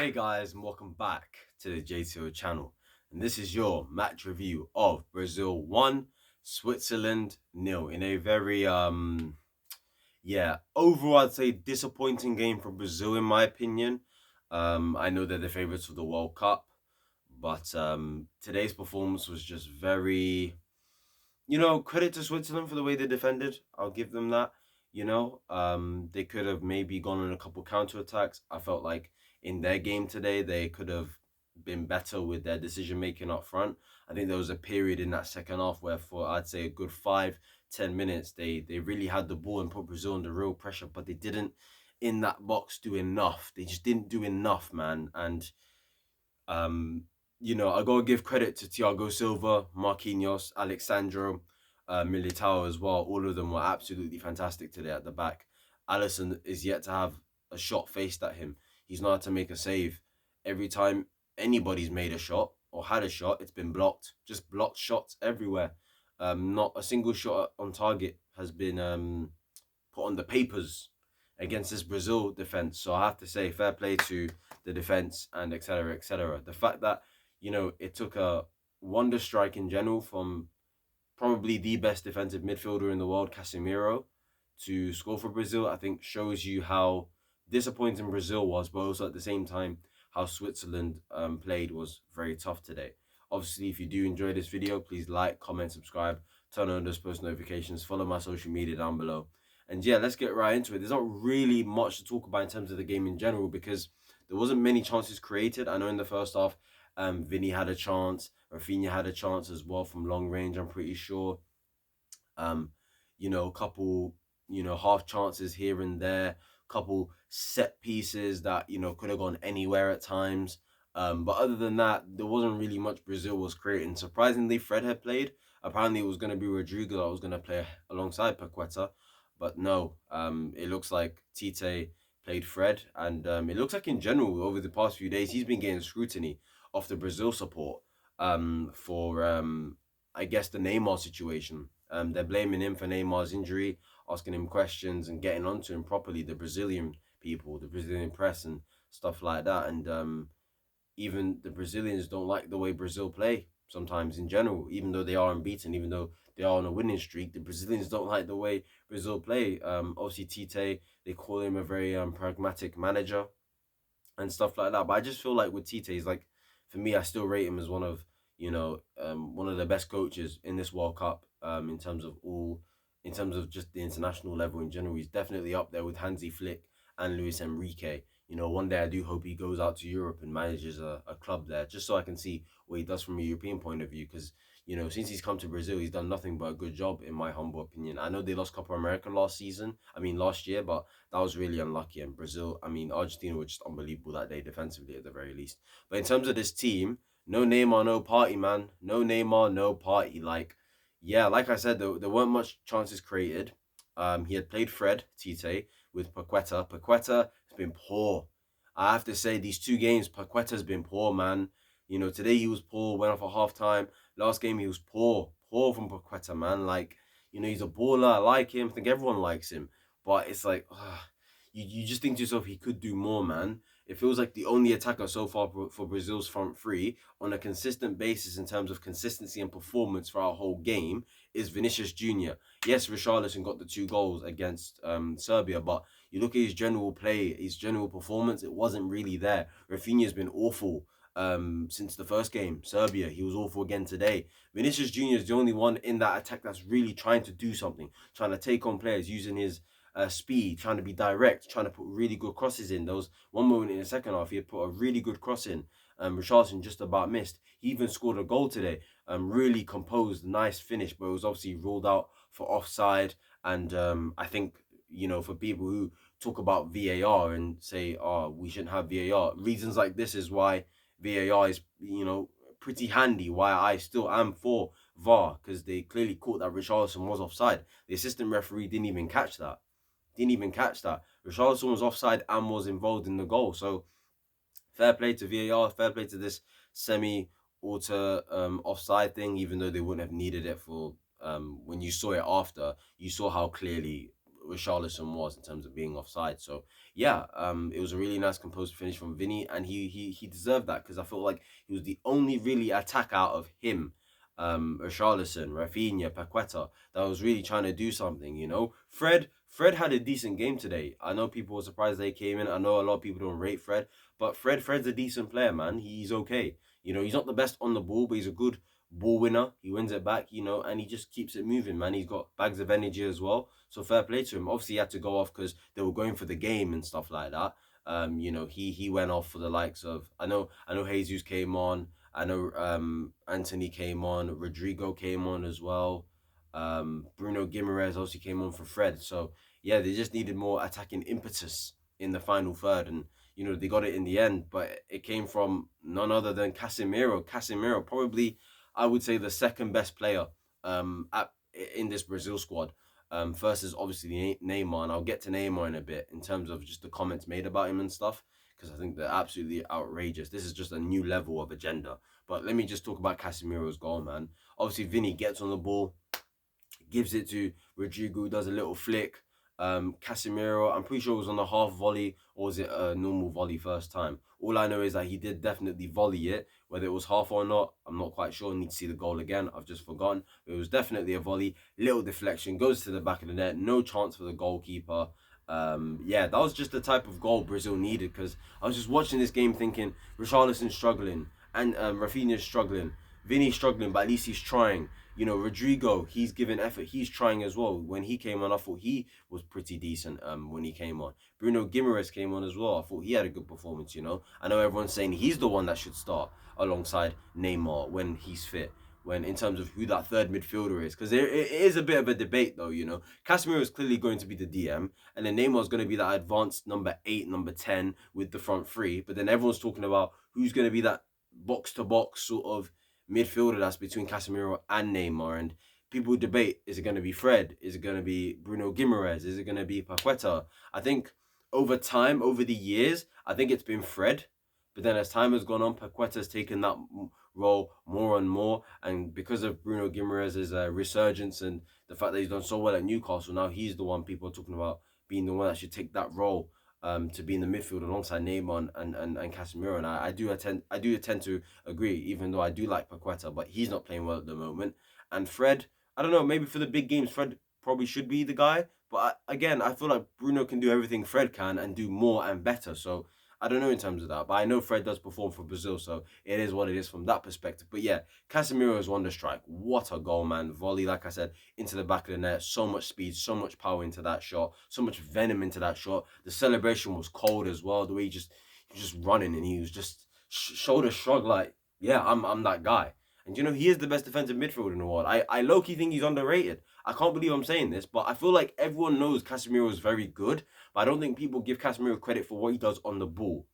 Hey guys, and welcome back to the JTO channel. And this is your match review of Brazil 1, Switzerland nil in a very overall I'd say disappointing game for Brazil in my opinion. I know they're the favorites for the World Cup, but today's performance was just very, credit to Switzerland for the way they defended. I'll give them that. They could have maybe gone on a couple counterattacks. I felt like in their game today, they could have been better with their decision making up front. I think there was a period in that second half where, for I'd say a good 5-10 minutes, they really had the ball and put Brazil under real pressure, but they didn't in that box do enough. They just didn't do enough, man. And um, I gotta give credit to Thiago Silva, Marquinhos, Alexandro, Militao as well. All of them were absolutely fantastic today at the back. Alisson is yet to have a shot faced at him. He's not had to make a save. Every time anybody's made a shot or had a shot, it's been blocked. Just blocked shots everywhere. Not a single shot on target has been put on the papers against this Brazil defense. So I have to say, fair play to the defense and etc. etc. The fact that it took a wonder strike in general from probably the best defensive midfielder in the world, Casemiro, to score for Brazil, I think shows you how disappointing Brazil was, but also at the same time how Switzerland played was very tough today. Obviously, if you do enjoy this video, please like, comment, subscribe, turn on those post notifications, follow my social media down below. And yeah, let's get right into it. There's not really much to talk about in terms of the game in general because there wasn't many chances created. I know in the first half, Vinny had a chance, Rafinha had a chance as well from long range, I'm pretty sure. A couple, half chances here and there, couple set pieces that, could have gone anywhere at times. But other than that, there wasn't really much Brazil was creating. Surprisingly, Fred had played. Apparently, it was going to be Rodrigo that was going to play alongside Paqueta. But no, it looks like Tite played Fred. And it looks like in general, over the past few days, he's been getting scrutiny of the Brazil support for, I guess, the Neymar situation. They're blaming him for Neymar's injury, asking him questions and getting onto him properly, the Brazilian people, the Brazilian press and stuff like that. And even the Brazilians don't like the way Brazil play sometimes in general, even though they are unbeaten, even though they are on a winning streak. The Brazilians don't like the way Brazil play. Obviously, Tite, they call him a very pragmatic manager and stuff like that. But I just feel like with Tite, he's like, for me, I still rate him as one of the best coaches in this World Cup. In terms of just the international level in general, he's definitely up there with Hansi Flick and Luis Enrique. One day I do hope he goes out to Europe and manages a club there, just so I can see what he does from a European point of view. Because since he's come to Brazil, he's done nothing but a good job, in my humble opinion. I know they lost Copa America last year, but that was really unlucky. And Brazil, Argentina were just unbelievable that day defensively at the very least. But in terms of this team, no Neymar, no party, man. No Neymar, no party. Like I said, there weren't much chances created. He had played Fred, Tite, with Paqueta. Paqueta has been poor. I have to say, these two games, Paqueta's been poor, man. Today he was poor, went off at half-time. Last game he was poor. Poor from Paqueta, man. He's a baller. I like him. I think everyone likes him. But it's like, you just think to yourself, he could do more, man. It feels like the only attacker so far for Brazil's front three on a consistent basis in terms of consistency and performance for our whole game is Vinicius Jr. Yes, Richarlison got the 2 goals against Serbia, but you look at his general play, his general performance, it wasn't really there. Rafinha's been awful since the first game. Serbia, he was awful again today. Vinicius Jr. is the only one in that attack that's really trying to do something, trying to take on players, using his speed, trying to be direct, trying to put really good crosses in. There was one moment in the second half, he had put a really good cross in. Richarlison just about missed. He even scored a goal today. Really composed, nice finish, but it was obviously ruled out for offside. And I think, for people who talk about VAR and say, oh, we shouldn't have VAR, reasons like this is why VAR is, pretty handy, why I still am for VAR, because they clearly caught that Richarlison was offside. The assistant referee didn't even catch that. Richarlison was offside and was involved in the goal. So fair play to VAR, fair play to this semi-auto offside thing, even though they wouldn't have needed it for when you saw it after, you saw how clearly Richarlison was in terms of being offside. So yeah, it was a really nice composed finish from Vinny, and he deserved that because I felt like he was the only really attack out of him, Richarlison, Rafinha, Paqueta that was really trying to do something. Fred had a decent game today. I know people were surprised they came in. I know a lot of people don't rate Fred, but Fred's a decent player, man. He's okay. He's not the best on the ball, but he's a good ball winner. He wins it back, and he just keeps it moving, man. He's got bags of energy as well. So fair play to him. Obviously, he had to go off because they were going for the game and stuff like that. He went off for the likes of I know Jesus came on. I know Anthony came on. Rodrigo came on as well. Bruno Guimaraes also came on for Fred. So yeah, they just needed more attacking impetus in the final third, and they got it in the end. But it came from none other than Casemiro. Casemiro, probably I would say the second best player in this Brazil squad. First is obviously Neymar, and I'll get to Neymar in a bit in terms of just the comments made about him and stuff, because I think they're absolutely outrageous. This is just a new level of agenda. But let me just talk about Casemiro's goal, man. Obviously, Vinny gets on the ball, gives it to Rodrigo, does a little flick. Casemiro, I'm pretty sure it was on the half volley, or was it a normal volley first time? All I know is that he did definitely volley it. Whether it was half or not, I'm not quite sure. I need to see the goal again. I've just forgotten. But it was definitely a volley. Little deflection, goes to the back of the net. No chance for the goalkeeper. Yeah, that was just the type of goal Brazil needed, because I was just watching this game thinking Richarlison's struggling and Rafinha's struggling. Vinny's struggling, but at least he's trying. Rodrigo, he's giving effort. He's trying as well. When he came on, I thought he was pretty decent when he came on. Bruno Guimaraes came on as well. I thought he had a good performance, I know everyone's saying he's the one that should start alongside Neymar when he's fit, when in terms of who that third midfielder is. Because it is a bit of a debate, though, Casemiro is clearly going to be the DM, and then Neymar is going to be that advanced number 8, number 10 with the front three. But then everyone's talking about who's going to be that box-to-box sort of midfielder that's between Casemiro and Neymar, and people debate: is it going to be Fred? Is it going to be Bruno Guimaraes? Is it going to be Paqueta? I think over time, over the years, I think it's been Fred, but then as time has gone on, Paqueta's taken that role more and more, and because of Bruno Guimaraes' resurgence and the fact that he's done so well at Newcastle, now he's the one people are talking about being the one that should take that role, to be in the midfield alongside Neymar and Casemiro. And I do tend to agree, even though I do like Paqueta, but he's not playing well at the moment. And Fred, I don't know, maybe for the big games, Fred probably should be the guy. But again, I feel like Bruno can do everything Fred can and do more and better. So I don't know in terms of that, but I know Fred does perform for Brazil, so it is what it is from that perspective. But yeah, Casemiro has won the strike. What a goal, man. Volley, like I said, into the back of the net. So much speed, so much power into that shot, so much venom into that shot. The celebration was cold as well. The way he was just running, and he was just shoulder shrug like, yeah, I'm that guy. And he is the best defensive midfielder in the world. I low-key think he's underrated. I can't believe I'm saying this, but I feel like everyone knows Casemiro is very good, but I don't think people give Casemiro credit for what he does on the ball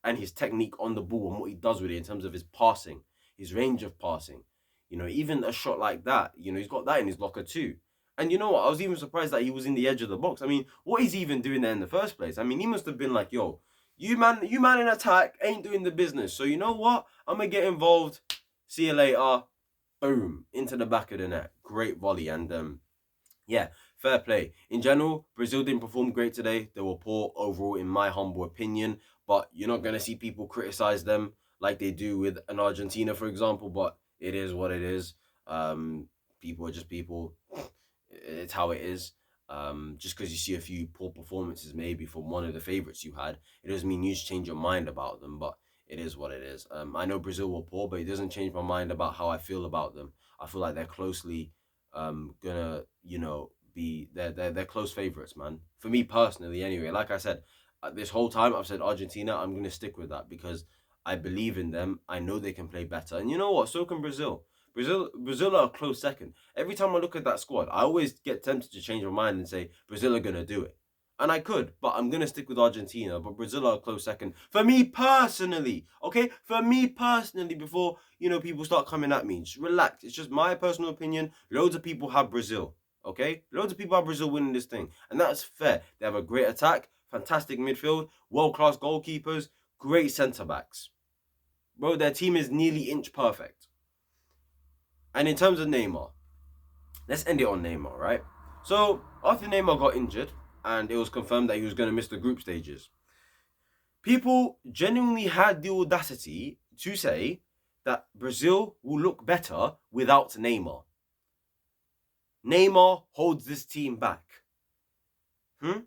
and his technique on the ball and what he does with it in terms of his passing, his range of passing. Even a shot like that, he's got that in his locker too. And you know what? I was even surprised that he was in the edge of the box. I mean, what is he even doing there in the first place? I mean, he must have been like, yo, you man in attack ain't doing the business. So you know what? I'm going to get involved. See you later. Boom. Into the back of the net. Great volley. And yeah, fair play. In general, Brazil didn't perform great today. They were poor overall, in my humble opinion. But you're not going to see people criticize them like they do with an Argentina, for example. But it is what it is. People are just people. It's how it is. Just because you see a few poor performances maybe from one of the favorites you had, it doesn't mean you should change your mind about them. But it is what it is. I know Brazil were poor, but it doesn't change my mind about how I feel about them. I feel like they're closely gonna be they're close favorites, man, for me personally. Anyway, like I said, this whole time I've said Argentina. I'm gonna stick with that because I believe in them. I know they can play better, and you know what, so can Brazil are a close second. Every time I look at that squad, I always get tempted to change my mind and say Brazil are gonna do it, and I could, but I'm gonna stick with Argentina. But Brazil are a close second for me personally. Okay, for me personally. Before people start coming at me, just relax. It's just my personal opinion. Loads of people have Brazil. Okay, loads of people have Brazil winning this thing, and that's fair. They have a great attack, fantastic midfield, world-class goalkeepers, great centre backs. Bro, their team is nearly inch perfect. And in terms of Neymar, let's end it on Neymar, right? So after Neymar got injured and it was confirmed that he was going to miss the group stages, people genuinely had the audacity to say that Brazil will look better without Neymar. Neymar holds this team back. Do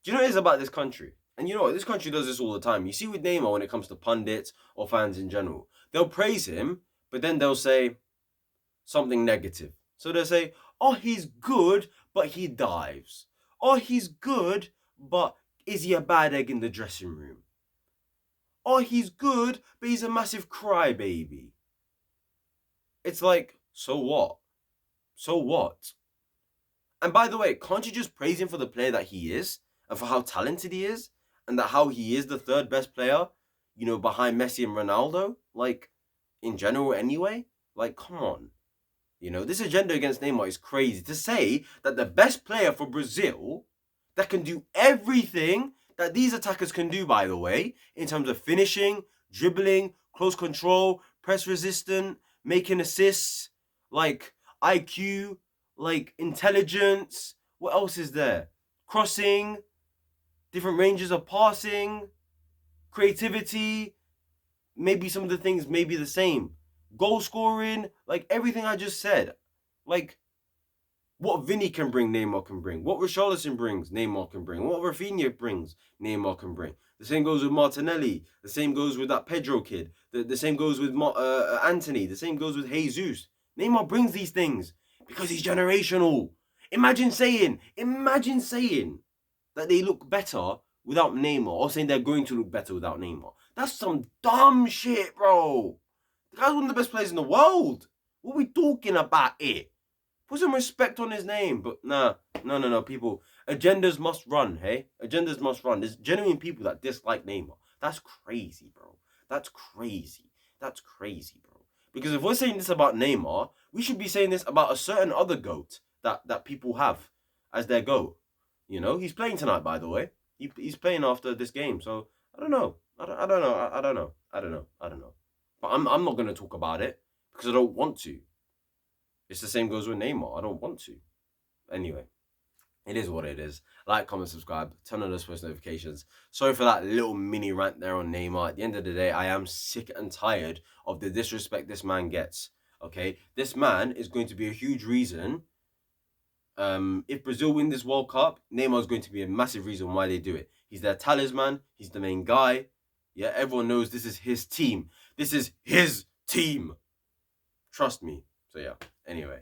you know what it is about this country? And you know what? This country does this all the time. You see with Neymar when it comes to pundits or fans in general. They'll praise him, but then they'll say something negative. So they'll say, oh, he's good, but he dives. Oh, he's good, but is he a bad egg in the dressing room? Oh, he's good, but he's a massive crybaby. It's like, so what? So what? And by the way, can't you just praise him for the player that he is and for how talented he is and that how he is the third best player, behind Messi and Ronaldo? Like, in general anyway? Like, come on. This agenda against Neymar is crazy. To say that the best player for Brazil that can do everything that these attackers can do, by the way, in terms of finishing, dribbling, close control, press resistant, making assists, like IQ, like intelligence. What else is there? Crossing, different ranges of passing, creativity. Maybe some of the things may be the same. Goal scoring, like everything I just said. Like what Vinny can bring, Neymar can bring. What Richarlison brings, Neymar can bring. What Rafinha brings, Neymar can bring. The same goes with Martinelli. The same goes with that Pedro kid. The same goes with Anthony. The same goes with Jesus. Neymar brings these things because he's generational. Imagine saying that they look better without Neymar, or saying they're going to look better without Neymar. That's some dumb shit, bro. The guy's one of the best players in the world. What are we talking about here? Put some respect on his name. But no, people. Agendas must run, hey? Agendas must run. There's genuine people that dislike Neymar. That's crazy, bro. That's crazy. That's crazy, bro. Because if we're saying this about Neymar, we should be saying this about a certain other GOAT that people have as their GOAT. He's playing tonight, by the way. He's playing after this game. So, I don't know. I don't know. But I'm not going to talk about it because I don't want to. It's the same goes with Neymar. I don't want to. Anyway, it is what it is. Like, comment, subscribe, turn on those post notifications. Sorry for that little mini rant there on Neymar. At the end of the day, I am sick and tired of the disrespect this man gets. Okay, this man is going to be a huge reason. If Brazil win this World Cup, Neymar is going to be a massive reason why they do it. He's their talisman. He's the main guy. Yeah, everyone knows this is his team. This is his team. Trust me. So yeah. Anyway,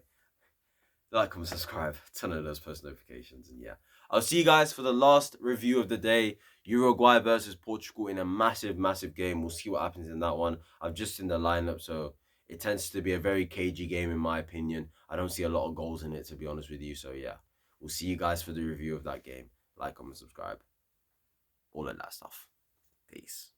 like, comment, subscribe, turn on those post notifications, and yeah, I'll see you guys for the last review of the day. Uruguay versus Portugal in a massive game. We'll see what happens in that one. I've just seen the lineup, so it tends to be a very cagey game in my opinion. I don't see a lot of goals in it, to be honest with you. So yeah, we'll see you guys for the review of that game. Like, comment, subscribe, all of that stuff. Peace.